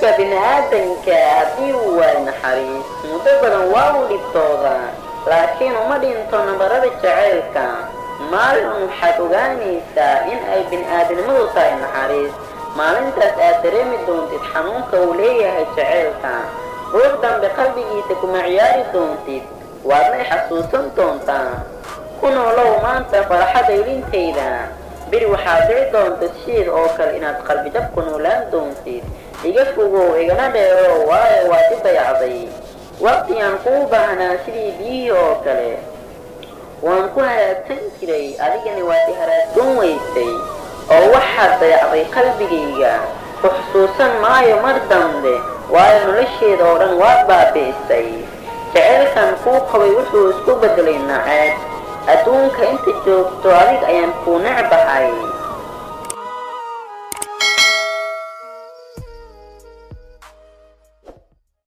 qofka bini'aadanka haddii uu waayo naxariis muddo badan waa uu dhibtooda laakiin uma dhinto nabarada jacaylka maalin waxaad ogaanaysaa in ay bini'aadanimadu tahay naxariis maalintaas aad dareemi doontid xanuunka uu leeyahay jacaylka ruux dambe qalbigiisa kuma ciyaari doontid waadna xasuusan doontaa ku noolow maanta farxadda ilintayda beri waxaad dhici doonta shiid oo kale inaad qalbijab ku noolaan doontid iga fogow igana dheero waayo waad i dayacday waqtigaan kuu baahnaa sidii biyihii oo kale waan ku haraagsan jiray adigani waad i haraagsan weysay oo waxaad dayacday qalbigayga ku xusuusan maayo mar dambe waayo nolosheeda oo dhan waad baabi'isay jacaylkan kuu qabay wuxuu isku beddelay naceeb adduunka inta joogto adig ayaan kuu necbahay